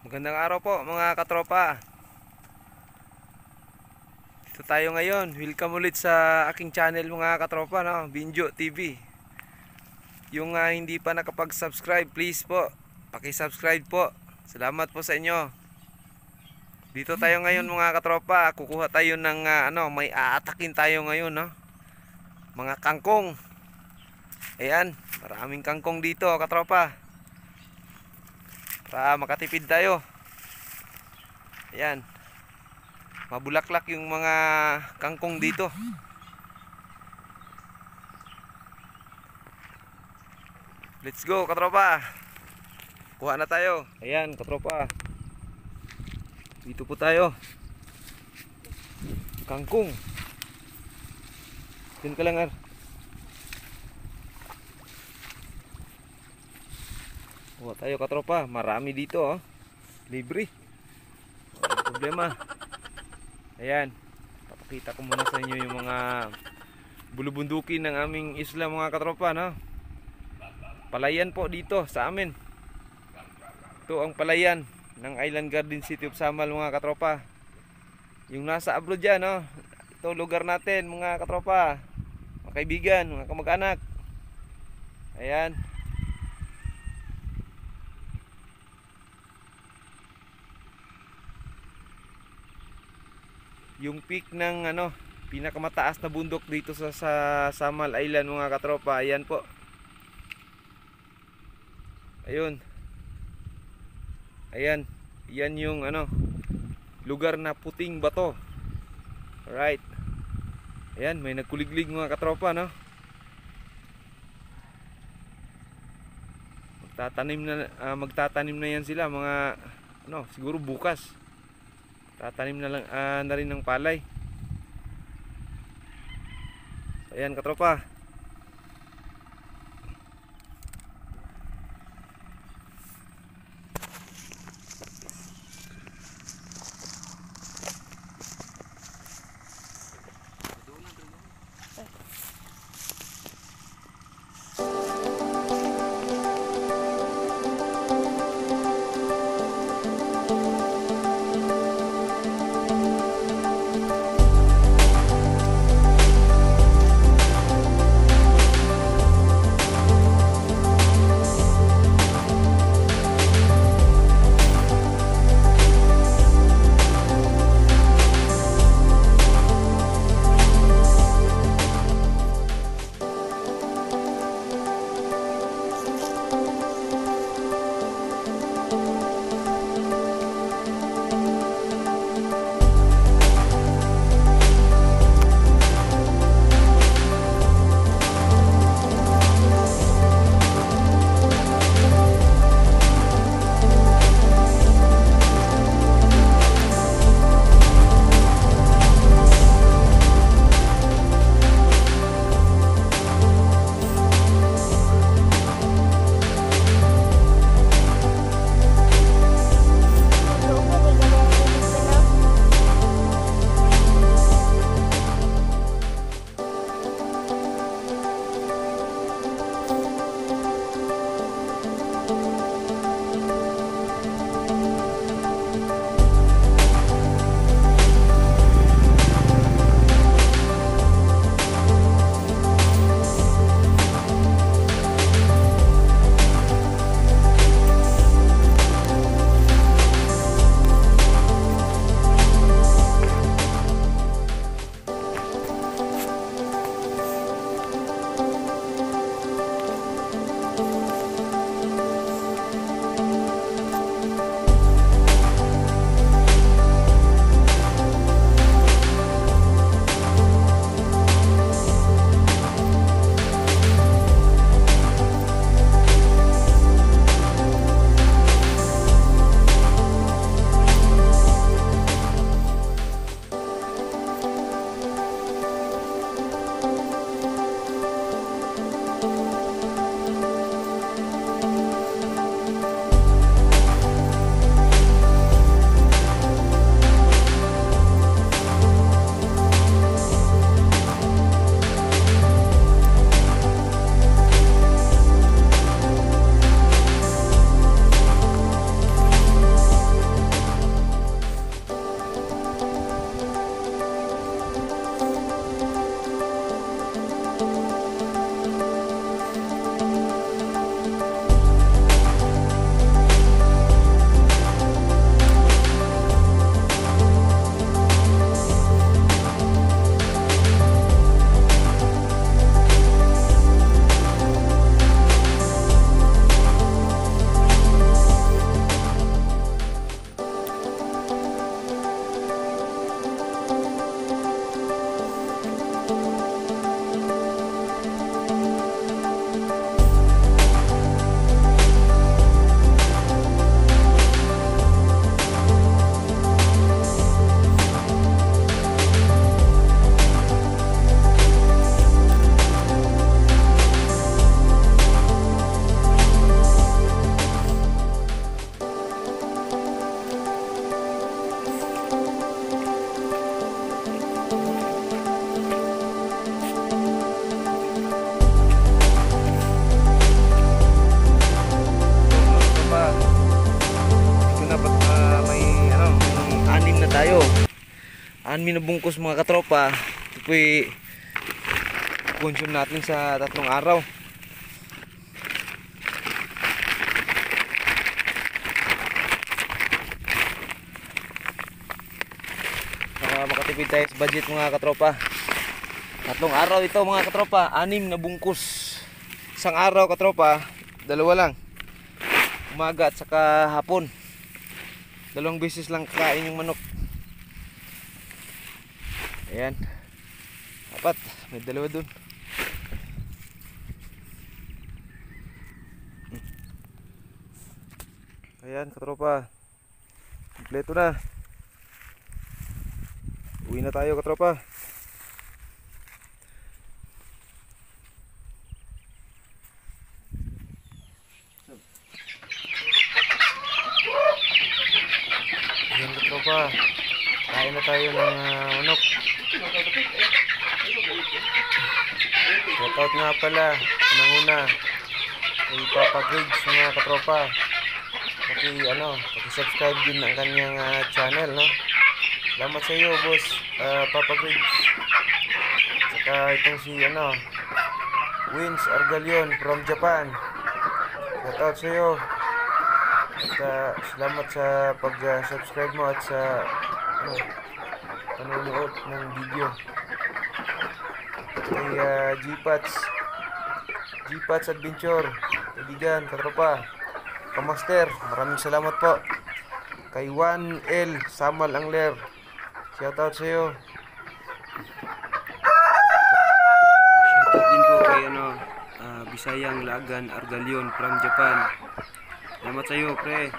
Magandang araw po mga katropa. Dito tayo ngayon. Welcome ulit sa aking channel mga katropa, no? Binjo TV. Yung hindi pa nakapag-subscribe, please po, paki-subscribe po. Salamat po sa inyo. Dito tayo ngayon mga katropa. Kukuha tayo ng may aatakin tayo ngayon, no? Mga kangkong. Ayan, maraming kangkong dito katropa. Para makatipid tayo. Ayan, mabulaklak yung mga kangkong dito. Let's go katropa. Kuha na tayo. Ayan katropa, dito po tayo. Kangkong. Diyan ka lang, kuha tayo katropa. Marami dito, oh. Libre, walang problema. Ayan, papakita ko muna sa inyo yung mga bulubundukin ng aming isla mga katropa, no? Palayan po dito sa amin. Ito ang palayan ng Island Garden City of Samal mga katropa. Yung nasa abroad dyan, no? Ito lugar natin mga katropa, mga kaibigan, mga kamag-anak. Ayan. Yung peak ng pinakamataas na bundok dito sa Samal Island mga katropa. Ayan po. Ayun. Ayan. Yan yung lugar na puting bato. Alright. Ayan, may nagkuliglig mga katropa, no? Magtatanim na yan sila mga siguro bukas. Tatanim na lang na rin ng palay. Ayan katropa. anim na bungkus mga katropa. Ito po'y consume natin sa 3 araw. Para makatipid tayo sa budget mga katropa. 3 araw ito mga katropa, 6 na bungkus. Isang araw katropa, 2 lang. Umaga at saka hapon. 2 beses lang kakain yung manok. Ayan. Apat, may 2 dun. Ayan katropa, kompleto na. Uwi na tayo katropa. Ayan katropa, kain na tayo ng manok. Shoutout nga pala, unang-una kay Papa Griggs mga katropa. Paki-subscribe din ang kanyang channel, no? Salamat sa iyo, boss, Papa Griggs. Saka itong si Wins Argalion from Japan. Shoutout sa iyo. At salamat sa pag-subscribe mo at sa panonood ng video. Kay G-Pats Adventure, kaibigan, katropa, kamaster, maraming salamat po. Kay 1L Samal Angler, shoutout sa iyo. Shoutout din po kay Bisayang Lagan Argalion from Japan. Salamat sa iyo, pre.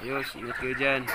Ayos, ingat kayo dyan.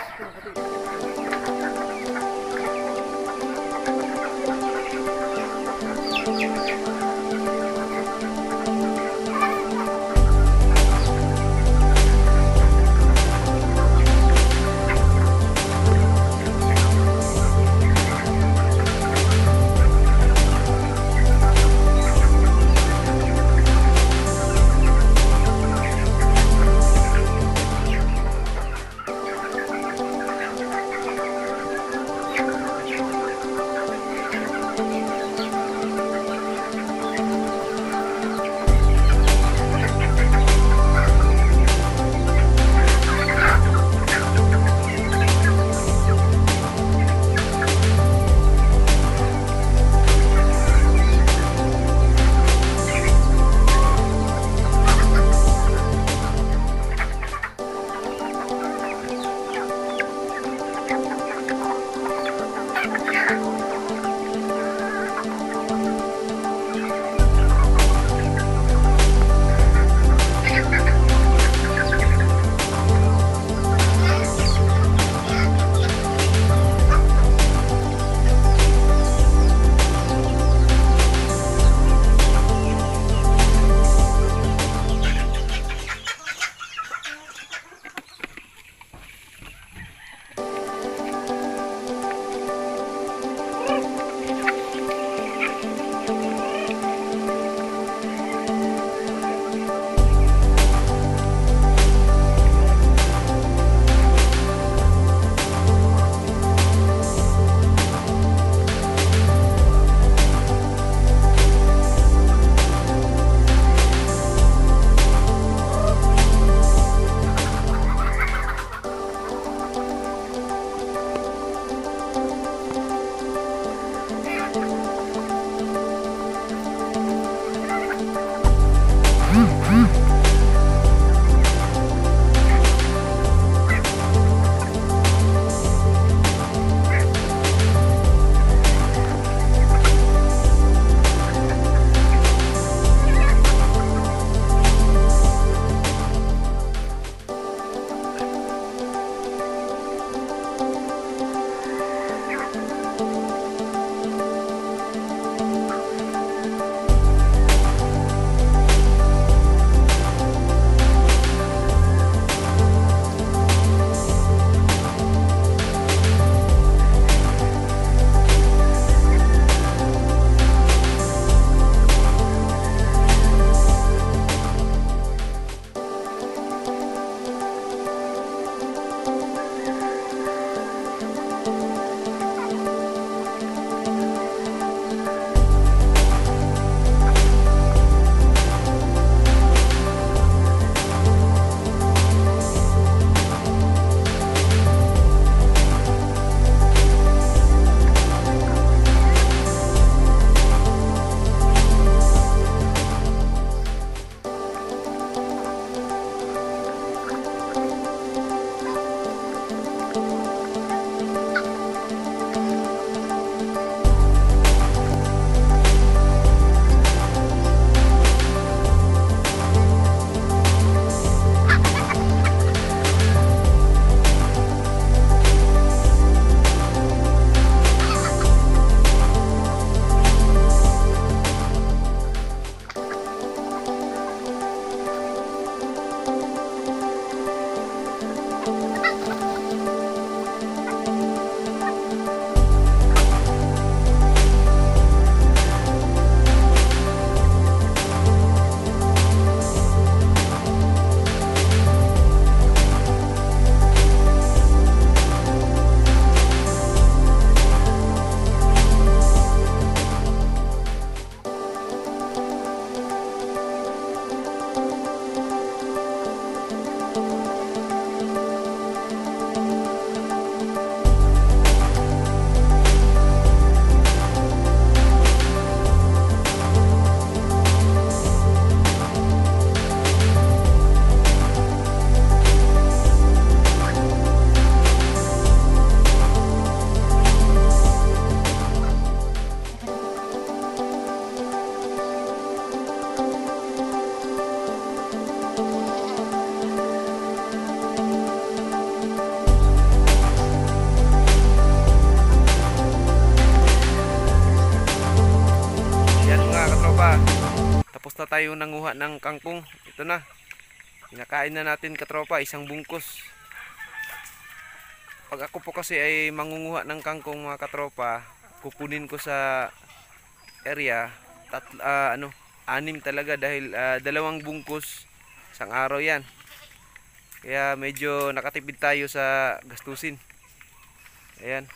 na tayo nanguha ng kangkong. Ito na. Pinakain na natin katropa, isang bungkus. Pag ako po kasi ay mangunguha ng kangkong mga katropa, kukunin ko sa area, anim talaga dahil dalawang bungkus, isang araw yan. Kaya medyo nakatipid tayo sa gastusin. Ayan.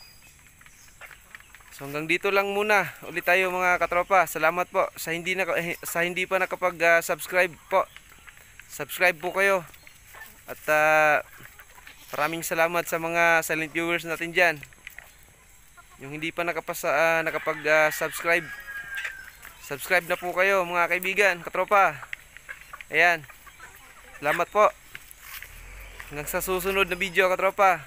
So hanggang dito lang muna ulit tayo mga katropa. Salamat po sa hindi pa nakapag-subscribe po. Subscribe po kayo. At maraming salamat sa mga silent viewers natin diyan. Yung hindi pa nakapag-subscribe, subscribe na po kayo mga kaibigan, katropa. Ayan. Salamat po. Hanggang sa susunod na video katropa.